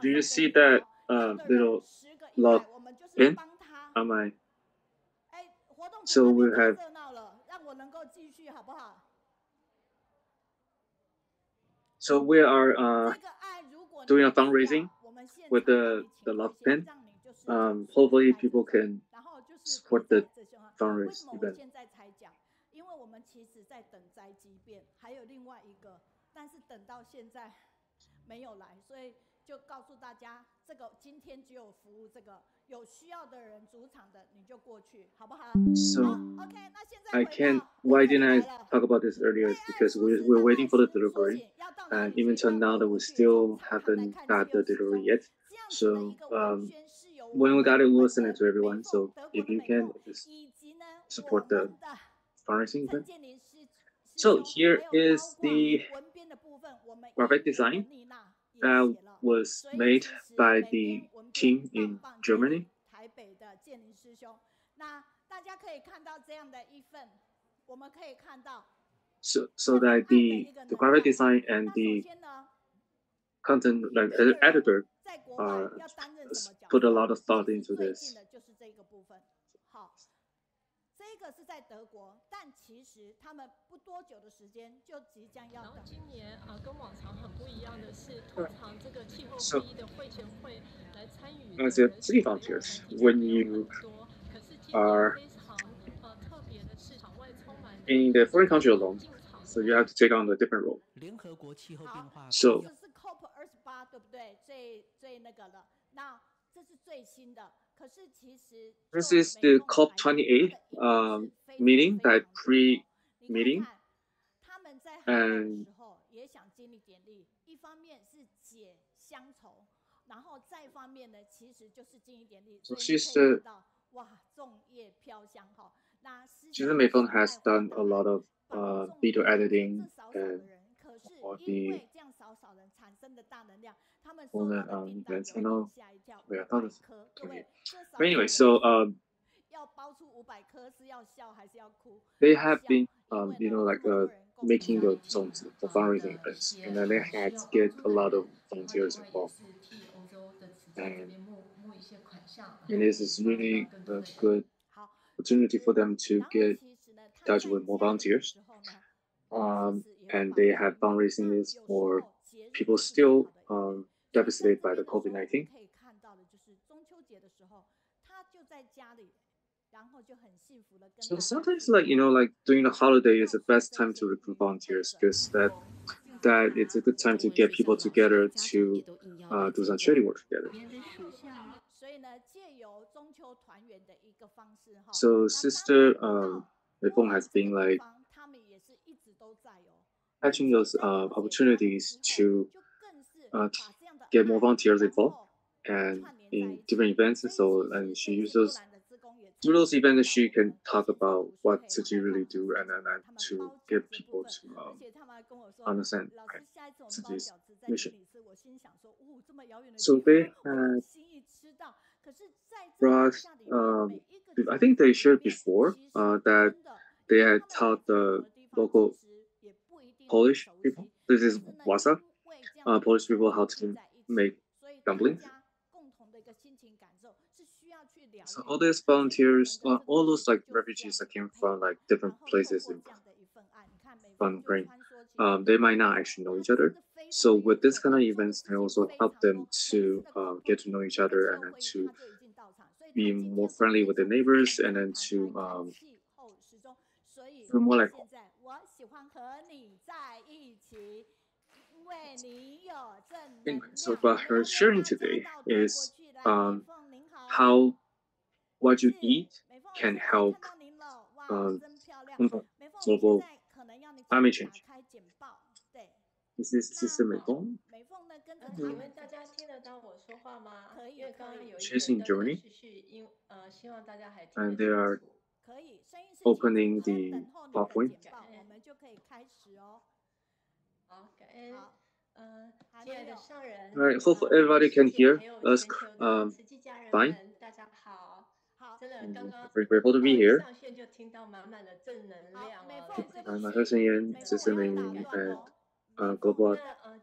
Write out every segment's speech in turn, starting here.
Do you 生给 see 你 that 哦，一个人little 10个100，log 我们就是 pin 帮他。on my? 哎，活动组 So 那 we 边太 have 热闹了，让我能够继续好不好？so we are 这个爱，如果你 doing a 有需 fundraising 要，我们现 with 场帮你 the 请 love 一些， pin. 让你就是讲师 Hopefully 带着 people 走， can 然后就是可以 support the 在这些话，为什 fundraise 么我 event. 现在才讲？因为我们其实在等灾机变，还有另外一个，但是等到现在没有来，所以就告诉大家，这个今天只有服务这个有需要的人，主场的你就过去，好不好？ So 好 ，OK， 那现在 I 回 can't. 到 Why 这里 didn't 来 I 了。 talk about this earlier? 为 Is 爱 because 出时 we're 的 waiting 爱 for the 书 delivery, 信要到哪 and 里 even 去？ till 到 now 德 that we 国去，从 still 财团来 haven't 看只 got 有 the 10 delivery 宗， yet. 这样子的 So 一个文宣是由我 when we 们 got it, we'll 本 send it 人 to 美 everyone. 凤 So 德国 if 的 you 美 can 凤， just 以及呢我 support the 们的 fundraising 陈 event. 建林师 So 兄， here 还有包 is 括 the 文编的部分，我们 graphic 也有 design 文丽娜也 that 写了， was 所以 made 其实 by 美 the 编文编 team 棒 in 棒，这里 Germany. 台北的建林师兄，那大家可以看到这样的一份，我们可以看到。 So 这份 that 爱的一个 the 能 graphic 量。 design and 那首 the 先呢， content 一个人 editor 在国外要担任什么角 put a 色？ lot of thought 其实 into 最近 this. 的就是这个部分。好，这个是在德国，但其实他们不多久的时间就即将要等。然后今年跟往常很不一样的是，通常这个气候 So 会议的会前会来参与 as 的 a 人 city 数没有 volunteers, 从以前 when 没有 you 很多，可是今年 are 非常特别的是，场外充满了 in the foreign country 进 alone, 场 so you have to take on a different role. 联合国气候变化 So 这是 COP28， 对不对？最那个了。那这是最新的，可是其实 this 就 is 美 the 凤来讲，它的 COP28 影响是非常 meeting, 非常 that 多的哦。 你 pre-meeting, 看看，他们在海外的 and 时候也想尽力典力，一方面是解乡愁，然后再一方面呢，其实就是尽力典力。所 so 以你 she's 可以看 the 到，哇，粽叶飘香哈。那思 she's 想 Meifeng 是 has 爱花 done 大 a lot 爱， of 把粽 video 叶放这 editing 少少的 and 人，可是 all 因 the 为这样少少人产生的大能量，他们收 component 到的订单 events. 有 I 点 know. 吓一跳，Wait, I thought ，500 it's 颗。各位，这少 But 少 anyway, 人 so 要包出500颗，是要笑还是要哭？ they 要 have 笑， been 因为 you 呢 know 这 like 么多人共同 making 来 the 一起。 zones for fundraising events, and then they had to get a lot of volunteers involved. And this is really a good 好， opportunity for them to 然后 get 其实呢，他 touch 在 with more 家里的 volunteers. 时候呢，其实也会 And 帮 they 助 have 你。 fundraising 那 this 有时 for 候节日 people 就是最 still 好的姻缘。 所以在 devastated 这 by 边 the 的时候，我们 COVID-19. 可以看到的就是中秋节的时候，他就在家里，然后就很幸福的跟 So 大家 sometimes 聚 like 会， like during the holiday is 告 the 诉 best 这 time to 些 recruit volunteers 会 because 者 that it's a good time to get people together to do some charity work together. 所以呢，借由中秋团圆的一个方式哈， So 那 Sister 当然到 Meifeng 波兰 has 这个 been 地 like 方，他们也是一直都在哦。 catching 而 those 且在了解他们 opportunities 之后， to 就更是把这样的 get more 爱， volunteers 然 involved 后 and 串联在 in 一起。 different events. 所以 So 其 and 实 she 这些波 uses 兰的志工也 through 曾 those 经来 events 到 she 我 can 们 talk 线上 about 读书 what 会， did 然 she 后告 really 诉 do 学 and 生 then 们他们 to 包饺 get 子的部 people 分， to 而且他们还跟我说， understand 老师下一次我们包 City's 饺子在 mission. 心里是，我心想说，哦，这么遥远的 So 地 they 方，我有 had 心意吃到。可是在这个 brought 当下里面，每一个 I 饺 think 子 they 里 shared 面， before 其实 that 真的， they 因为 had 他们来 taught 自不 the 同的地方，其 local 实也不一定很 Polish 熟 people. 悉。 This 但 is 是呢， Wasa. 因为这样的一个 Polish 饺 people 子 how 聚 to 在一起， make 所以大 dumplings. 家共同的一个心情感受是需要去疗 So 愈 all 的。 these 所以我们 volunteers, 的这个 all 其 those 实 like 就是这样 refugees 的 that 一个 came 配 from 合。 like 然 different 后透 places 过 in 这样的一份爱，你看美凤 from 就 Ukraine, 穿梭其中， they might 然 not 后 actually know 她 each 真 other. 的非常 So 的 with 优 this 秀， kind of 做的 events 事 can 情 also 非 help 常 them 多。每次 to 的 COP get to know each 那个 other 气 and 候 then 会议， to 他就已经到场，所以他 be 今 more 天我们 friendly 非 with their 常非 neighbors 常 and 的 then 谈 to 来谈气候时钟。所以 feel more like 现在我喜欢和你在一起，因为你有正能 home. So 量。 but 我们 her 邀约 sharing 大家 today 到德国 is 去，来，美凤您好。 how what 是 you eat 美凤，我 can 现在 help 看到您了，哇， um 真漂亮。 combat 美凤，我们现 global 在可能要你 climate 请 change. 打开简报，对。 Is this 那 Sister Meifeng? 美凤呢，跟着他 请 们 问大家听得到我说话吗？可以因为刚刚有一个 She's in 断断 Germany 续续，希望大家还听 and 得 they 清 are 楚。可以，声音是清楚， opening 还要 the 等候你的 PowerPoint. 简报，我们就可以开始哦。好，感恩。好，亲爱的上人， Alright, hopefully everybody can 师姐 hear 还有 us 全球的 um 慈济家人 fine. 们，大家好。好，真的 And 刚刚 very grateful to be 一 here. 上线就听到满满的正能量好，美哦，凤，对不 My 起， husband Yan, 美凤， Sister 我要 Ming, 打断 and 哦。美凤 Global 呢，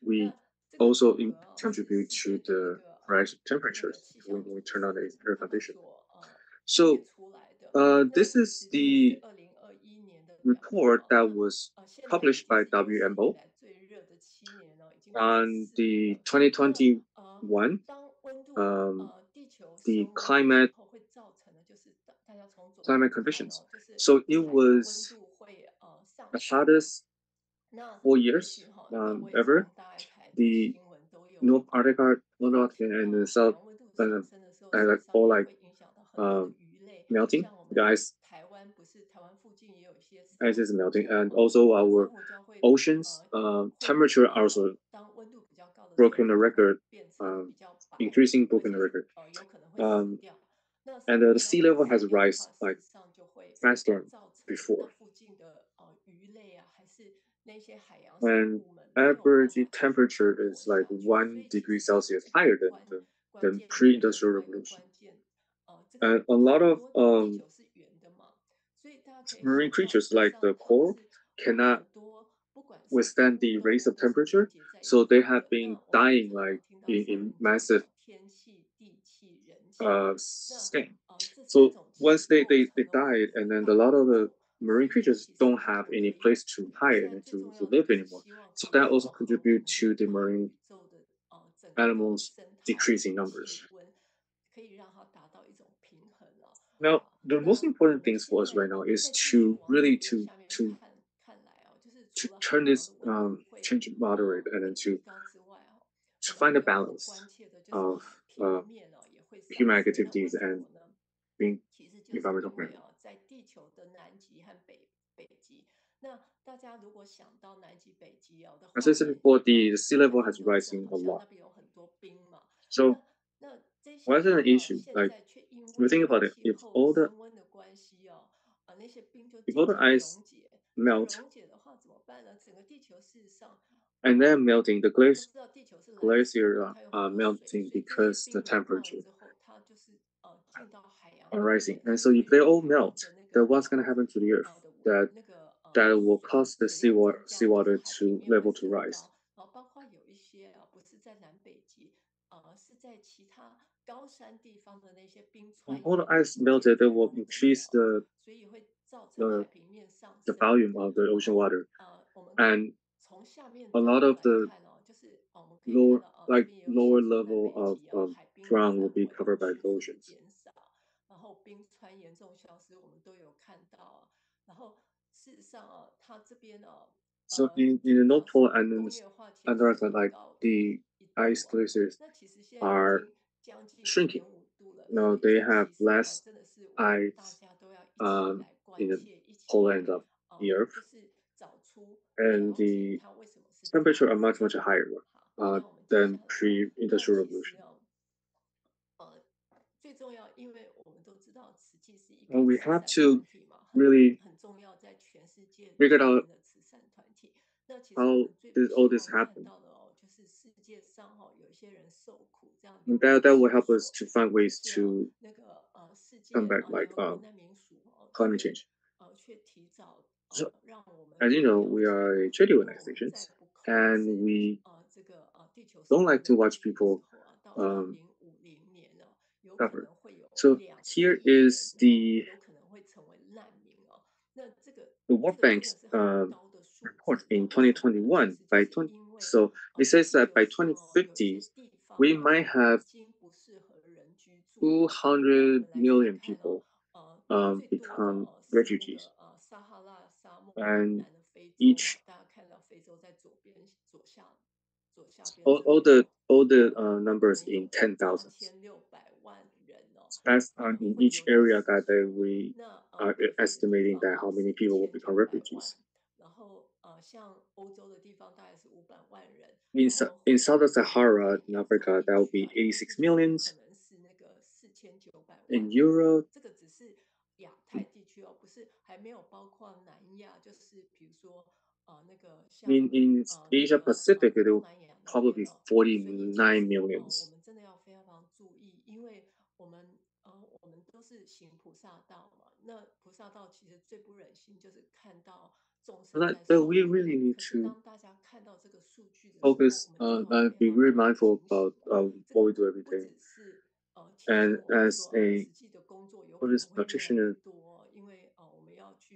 we 那这个 also 组合哦是 contribute 世 to 界的一 the 个 rise of 那个 temperatures 气 when 象 we 组 turn on the 织 air 他们 conditioner. 所So 写出来的。那 this 其 is 实这个是 the report that那was 现在已 published 经 by 是有史以 WMO 来最热的7年了，已经过了on 4年 the 了。那 2021 当温度um, 地球 the 升温的时候，会造成的就是大家从左 climate 边看 conditions. 哦，就是 So it 海洋温 was 度会上 the 升。hottest那 4 years 也许各位 ever. 从大海台的 The 新闻都有 North Antarctica, North Antarctica 听 and the 到，海 South 洋温度 uh, 上升的时候，are 事实 like 上 all 也 like 会影响到很多的鱼类， melting. 像我 The 们 ice 台湾不是台湾附近也有一些 ice 珊 is 瑚 melting, 礁 and also 珊 our 瑚礁会 oceans 会 temperature also 当温度比较高的时候， broken the 它就会 record, 变成比较白， increasing 而 broken the 且 record. 有可能会死 Um, 掉。那 and 珊瑚 the 礁 sea 如 level 果死 has 掉的 rise 话，事 like 实上就会 faster 造成 before. 那附近的鱼类啊，还是那些海洋生 And 物们没有办 average 法继续 temperature 存活 is like 下去。所 1 以其 degree 实这个 Celsius 是一个 higher 关 than 键的另 pre-industrial 外一个 revolution. 关键。这个 And a 因 lot 为 of 地球是圆的嘛，所以大家可以 marine 想到， creatures 事实 like 上 the 它们 coral 是 cannot 很多，不管是 withstand 动物 the 动 raise 物 of 都是 temperature, 连接在一 so 起 they have 的。 been 那我们 dying 最常 like 听到 in 三 in 种 massive 天气、地气、人气。那 stain. 这三 So 种 once 气 they 构 they 成 they 了我们 died, 这 and 个 then a 大 lot 宇 of the 宙。所 marine 以呢， creatures 其实 don't 我 have 们 any 可以 place to hide 现在 and 最重 to 要的 live 就是 anymore. 希望 So 可以 that 调 also 和我们 contribute 的 to the 大 marine 宇宙的整个的 animals 生态 decreasing 气 numbers. 温，可以让它达到一种平衡了。 Now, the most 那我 important 们 things for 现 us right 在 now is 再继续 to 往 really 左边下面 to 看来就是除 to 了海 turn 洋 this 的温度会 change moderate and 会 then 提高之外to 我们 find a 还有所 balance 关切的就是 of 海平面也会 human 上升。那为 activities 什 and 么呢？ being 其实就是 environmental 因为 friendly. 在地球的南极和北极，那大家如果想到南极、北极的 As 画 I said 面， before, the sea 看 level 到 has 有时 rising 好 a 像 lot. 那边有很多冰嘛。 So 那这些 why is it 冰 an issue? 现 Like 在却因 if you 为 think 这个 about it, 气 if 候 all the 升温的关系那些冰就 if all 渐 the 渐 ice 溶解。那 melt 溶解的话怎么办呢？整个地球事实上 and then melting, the 我们都知道地球是蓝色 glacier 它有 are 很多水， melting 所以这些 because the 冰软化了 temperature 之后，它就是进到海洋 are 里 rising. 面， And 所 so 以 if they 海 all 洋 melt, 的那 then 个 what's going to happen to the earth? 那个 That will cause the 水量增加， seawater 海 to 平面会 level to 升 rise. 高。包括有一些不是在南北极是在其他高山地方的那些冰 When 川 all the 也会 ice melted, 渐 they 渐 will 溶解 increase 所以会造成 the 海平面上 the 升。 volume of the 然 ocean 后 water, 我们 and 从下面 a 角 lot 度 of 来 the 看就是我们可以看到这边也有 lower 写说南 level 北 of 极海冰的 ground will 范 be 围 covered by 迅 the 速的 oceans. 减少，然后冰川严重消失，我们都有看到然后事实上它这边So in the 提 North 到 Pole 说 and 工业化天 Antarctica, 数会 like 高 the 1度 ice glaciers 那其实现在已 are 经将近 shrinking. 1.5度了， Now 所以 they 这 have 其实 less 真的是我们大 ice 家都要一起来关 in the 切，一起 polar 来 end of the Earth, 就是找出 and 了解 the 它为什么是这 temperature 样 are 子。 much higher 好，那我们接 than 下来那 pre-industrial 其实 revolution. 最重要，因为我们都知道慈济是一 Well, 个 we 慈 have 善 to 团体嘛， really 很重要，在全世界 figure 著 out 名的慈善团体。那其实 how 我们最不 all 希 this 望看 happened. 到的就是世界上有一些人受苦，这样 And 流离 that will 失 help us 所。 to find 可 ways 是 to 那个世界 combat 联 like 合国难民署climate 却 change. 却提早 So, 让我们 as you 了 know, we 解， are a trade 因为我们再 organization, 不控 and 制 we 这个地球 don't 升温 like 的 to 问 watch 题的时 people 候到 um, 2050年有可 suffer. 能会有 So 2 here 亿人 is the 有可能会成为难民那这个 World 真的 Bank's 是很高的数 report 字。那 in 为什么呢？其 2021 实就 by 是 20. 因为 So it 在 says 地 that 球 by 上有一些 2050, 地方 we might 已 have 经不适合人居住那我 200们来看 million 看 people 最多 become 的是那 refugees. 个撒哈拉沙漠以 And 南的非洲 each 大家看到非洲在左下边这 all 边 the 可 numbers 能有 in 10,000s. 2600万人That's in 会 each 流离 area 失 that 所。 we 那 are 北非的地 estimating 方 that how 是 many people will become 1900万 refugees. 然后像欧洲的地方大概是500万人， In, 然后 in 回到 Southern 北非 Sahara 的 in 亚洲 Africa, 地 that will 区 be 也就是 86 说有 millions. 可能是那个4900万 In 人 Europe, 这个只是亚太地区不是还没有包括南亚，就是比如说那个像 in 那 Asia 个 Pacific, it 东 will 南亚那 probably 边 be 所以其 49实我 millions. 们真的要非常注意，因为我们都是行菩萨道嘛，那菩萨道其实最不忍心就是看到众生 That, 在 that 受 we 苦。 really need 可是 to 当大家看到这个数据的时候， focus 我们就 and 要 be 非 very 常 mindful 警 about 醒这 what 个 we do every 不 day. 只是提 And 醒我们 as 说 a 实际的工作有可能 Buddhist 会越来越 practitioner, 多因为我们要去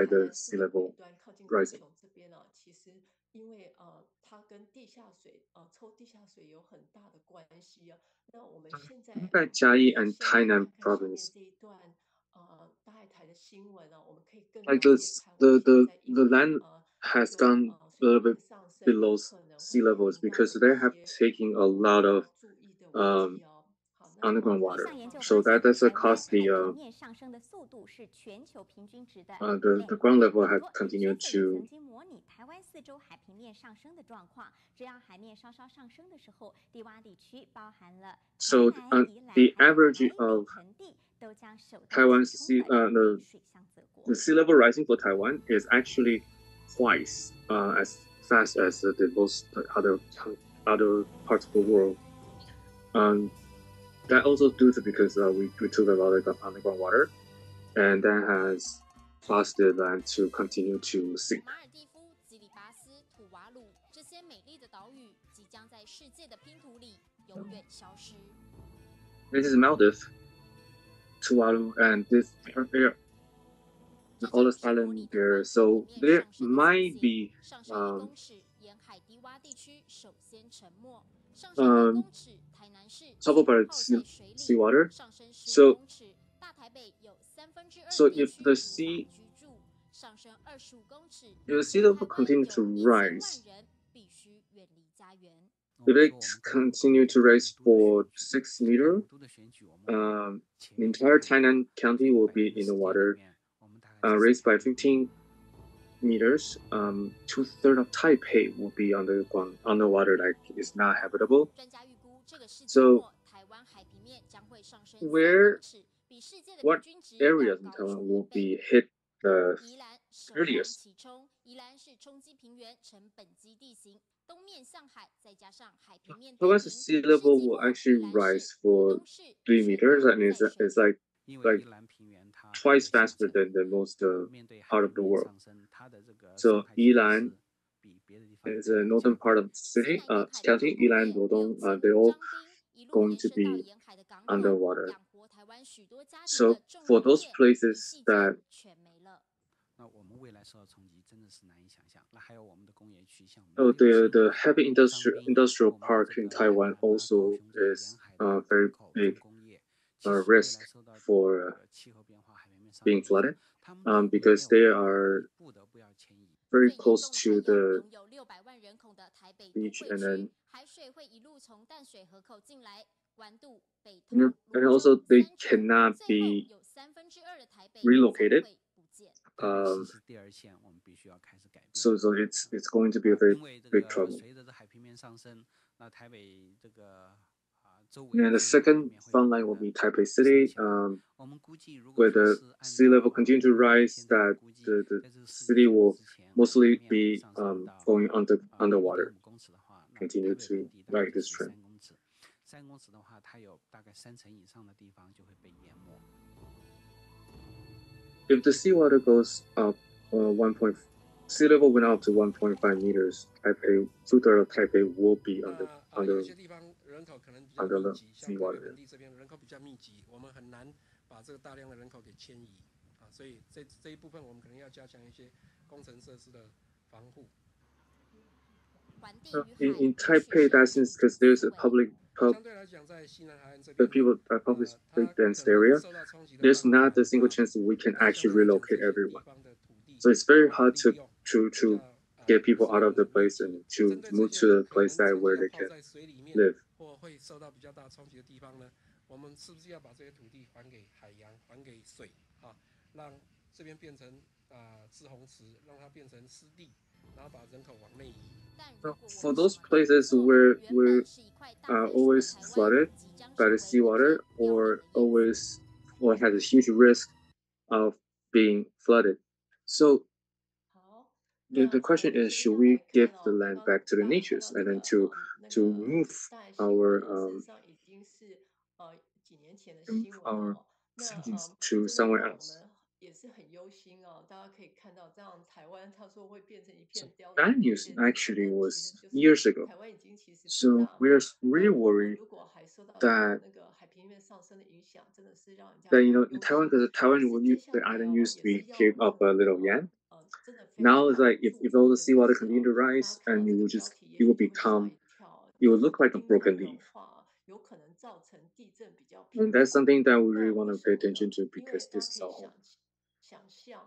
by 台 the 南市 sea 的北 level 端靠近高 rising. 雄这边呢，其实因为它跟地下水抽地下水有很大的关系啊。那我们现在在嘉义 可以 and 先来 Tainan 看看上面 province, 这一段大海台的新闻啊，我们可以更 like 了解 this, 台湾现在因 the 为 land 这 has 个 gone a 水 little 面 bit 的上升，有 below 可能会 sea 面 levels 临到 because 有一 they have 些taken a lot of 要注意的问 um, 题哦。好， underground 一 water. 项研究 So 发 that 现，does 台湾 cause 海平面上升的速度是全球平均值的the 2 ground 倍。 level 不 had 过， continued 学者也 to. 曾经模拟台湾四周海平面上升的状况，只要海面稍稍上升的时候，低洼地区包含了台 So 南、宜兰 the 还有 average 台北 of 盆地，都将首当其 Taiwan's 冲 sea, 的成为水乡泽国。 the sea level rising for Taiwan is actually twice as fast as the most other parts of the world. That also due to because we took a lot of underground water, and that has caused the land to continue to sink. 马尔地夫、基里巴斯、土瓦鲁这些美丽的岛屿，即将在世界的拼图里永远消失。This is Maldives, Tuvalu, and this area, all this island there. So there might be 上升1公尺，沿海低洼地区首先沉没。上升2公尺，台南市 talk about 泡在水 sea 里。 water. 上升15 So 公尺，大台北有2/3 so 地 if 区 the 无法 sea 居住。上升25公尺， if the sea 全 level 台湾 continue 有 to 1000 rise, 万人必须远离家园。 if it continue to rise for 6 meters, the entire Tainan County will be in the water, raised by 15 meters. 2/3 of Taipei will be underwater, like it's not habitable. 专家预估，这个世纪 So 末，台湾海平面将会上升3 where 公尺，比世界的 what 平均值要 areas in 高 Taiwan 出 will 1倍。 be hit the 宜兰首当 earliest? 其冲，宜兰是冲积平原呈本基地形，东面向海，再加上海平面低 Taiwan's 平， sea 世 level 纪 will 末 actually 宜兰 rise 市、 for 浦东市 3 全 meters, 都 and 在水 it's like 因为宜兰平原它 twice 的 faster 下沉 than most 面对海 part 平 of the 面 world. 上升，它的这个 So 上海气 Yilan 是比别的地方 is 更 the 要 northern 降 part 低。 of the 西 city, 南沿海的 county, 重工 Yilan, 业 Rodong, 柳 they 青、 all 彰滨，一路 going 延 to 伸到 be 沿海的港口， underwater. 养活台湾许多家庭 So 的重 for 工 those 业，一 places 夕 that 间全没了。 那我们未来受到冲击真的是难以想象。那还有我们的工业区，像我们的 the 柳青、 the heavy 我们的彰 industrial 滨、 industrial 我们的 park 这 in 个 Taiwan 高 also 雄这些 is 沿海的 very 口 big 重工业，其实未来 risk 受到 for 气候变化、海平面上 being 升影响， flooded 他们都没 because 有 they 办法， are 不得不要迁移。 very 最严 close 重的 to 还有 the 拥有600万人口的台北都 beach, 会 and 区 then 海水会一路从淡水河口进来，关渡、北投、and 泸 also 州、 they 三重， cannot 最后 be 有2/3的台北 relocated 将会不见。台北市是第2线，我们必须要开始改变。 so it's going to be a very 因为这 big 个 trouble. 随着这海平面上升，那台北这个周围 And the 这些海平 second 面会 front 不 line 断 will 地 be Taipei 升 City, 起来。我们估计，如果 where 说 the 是按 sea 照 level continue to 我们 rise, 现在的 that 估计， the 在这个世纪 city 末 will 之前，海 mostly 平面会 be 上升到 going underwater. 1.5公尺的话，那 continue 台北 to 盆地大概 ride 就 this 是 trend. 3公尺。3公尺的话，它有大概30%以上的地方就会被淹没。 If the seawater goes up, sea level went up to 1.5 meters, Taipei, 2/3 of Taipei will be 有些地方人口可能比较 under 密 the 集，像台北 seawater. 盆地这边人口比较密集，我们很难把这个大量的人口给迁移所以这一部分我们可能要加强一些工程设施的防护。In Taipei, that's because there's a 相对来讲，在西南海岸这 the 边， people public dense area, there's not a single chance that we can actually relocate everyone. So it's very hard to get people out of the place and to move to a place that where they can live. 或会受到比较大冲击的地方呢，我们是不是要把这些土地还给海洋，还给水让这边变成滞洪池，让它变成湿地，然后把人口往内移。 For those places where are always flooded by the seawater or has a huge risk of being flooded. So the question is, should we give the land back to the natures and then to move our cities to somewhere else? 也是很忧心大家可以看到，这样台湾他说会变成一片凋零。 That news actually was years ago. 台湾已经其实 So we're really worried 如果还受到 that 那个海平面上升的影响，真的是让人家 Taiwan, because Taiwan the island used to be caved up a little yan. Now it's like if all the seawater continue to rise and it will become, it will look like a broken leaf. 有可能造成地震比较 And that's something that we really want to pay attention to because this is our home. 想象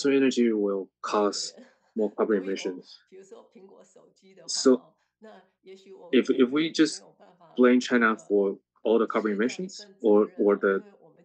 fossil energy will 每个 cause 人 more carbon 都有，emissions. 比如说苹果手机的话 So 哦，那也许我们 if 可 we 能没 just 有办法 blame China for all the carbon 卸掉一 emissions 份责任 or 哦，因 the 为我们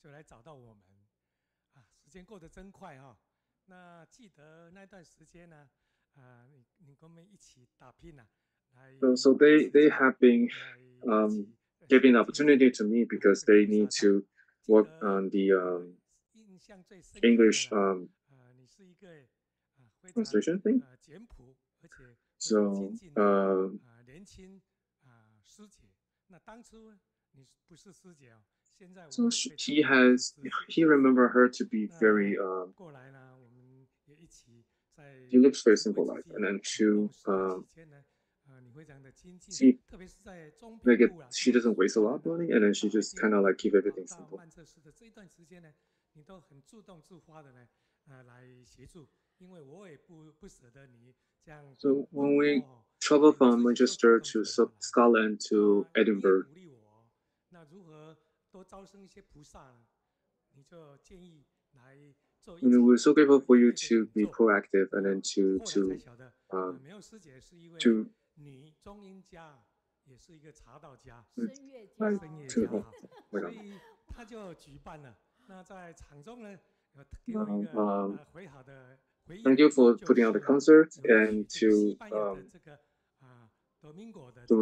就来找到我们。啊，时间过得真快哈、那记得那段时间呢， So they have been um, giving opportunity to me because they need to work on the English translation thing. So so he remember her to be very she lives very simple life, and then she like she doesn't waste a lot of money, and then she just kind of like keep everything simple. So when we travel from Manchester to Scotland to Edinburgh, we're so grateful for you to be proactive and then to thank you for putting on the concert and to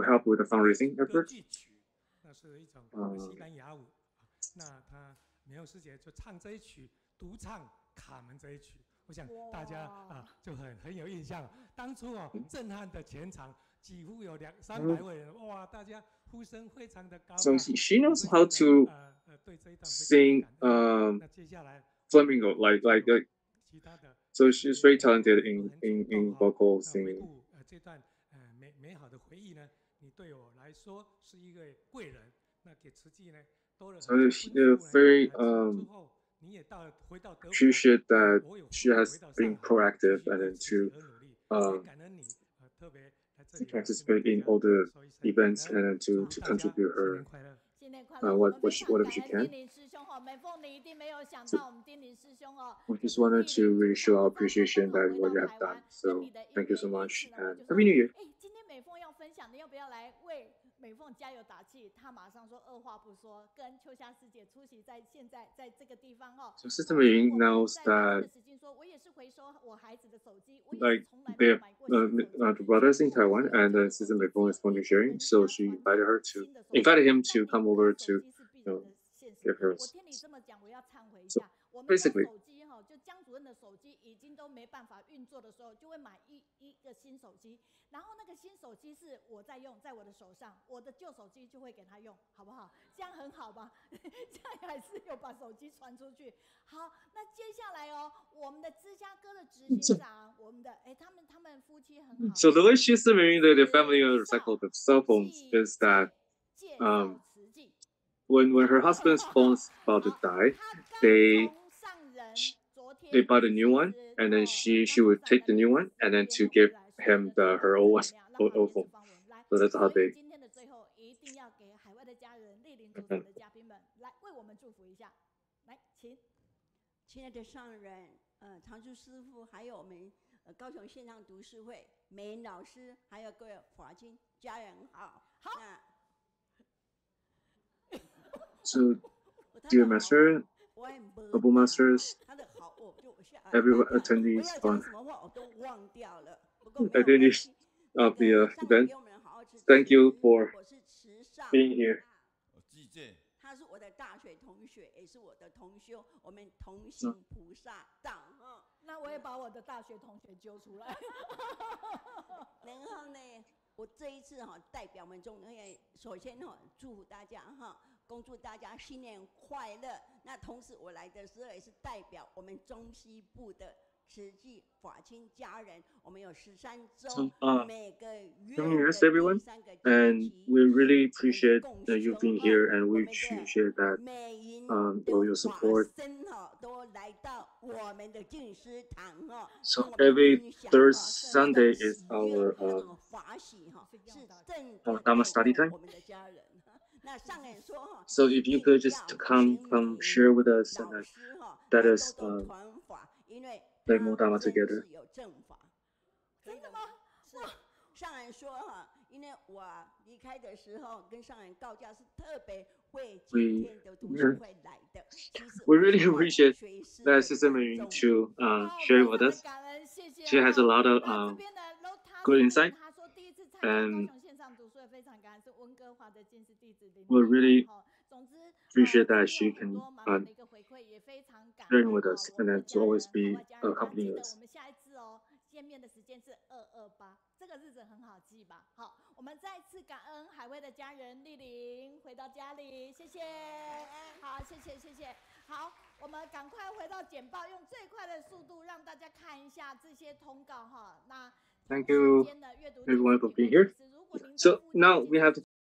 help with the fundraising efforts. 卡门这一曲，我想大家就很有印象。当初震撼的全场，几乎有200-300位人，哇，大家呼声非常的高。So she knows how to sing flamingo like so she's very talented in vocal singing. 这段美好的回忆呢，你对我来说是一个贵人，那给慈济呢多了很多丰富。very appreciate that she has been proactive and then to participate in all the events and then to contribute her whatever she can. We just wanted to really show our appreciation that what you have done. So thank you so much and Happy New Year. 美凤加油打气，她马上说二话不说，跟秋霞师姐出席在现在在这个地方哦。So Sister Meifeng knows that like they have the brothers in Taiwan and Sister Meifeng is going to sharing, so she invited him to come over to give her. So basically. 就江主任的手机已经都没办法运作的时候，就会买一个新手机，然后那个新手机是我在用，在我的手上，我的旧手机就会给他用，好不好？这样很好吧？这样还是有把手机传出去。好，那接下来我们的芝加哥的执行长，我们的他们夫妻很好。So the way she's doing the family recycle the cell phones is that when her husband's phone's about to die, they bought a new one, and then she would take the new one, and then to give him her old phone. So that's how they. 今天的最后，一定要给海外的家人、莅临祖的嘉宾们来为我们祝福一下。来，请，亲爱的上人，常驻师父，还有我们高雄线上读书会美恩老师，还有各位法经家人好。好。So, dear Master, Noble Masters, everyone attendees of the event, thank you for being here. 他是我的大学同学，也是我的同修，我们同行菩萨道。那我也把我的大学同学揪出来。然后呢，我这一次代表我们中联，首先祝福大家恭祝大家新年快乐。那同时我来的时候也是代表我们中西部的慈济法亲家人，我们有13周，每个月的第3个and we really appreciate that you've been here, and we appreciate that all your support. 都来到我们的净师堂So every third Sunday is our Dhamma study time. So if you could just come share with us and let us like more Dhamma together. 真的吗？上人说哈，因为我离开的时候跟上人告假是特别为今天的读书会来的。We really appreciate that Sister Meifeng to share with us. She has a lot of good insight, and we really appreciate that she can sharing with us and then to always be accompanying us. 见面的时间是228，这个日子很好记吧？好，我们再次感恩海威的家人莅临回到家里，谢谢。好，谢谢。好，我们赶快回到简报，用最快的速度让大家看一下这些通告哈。那 Thank you everyone for being here. So now we have to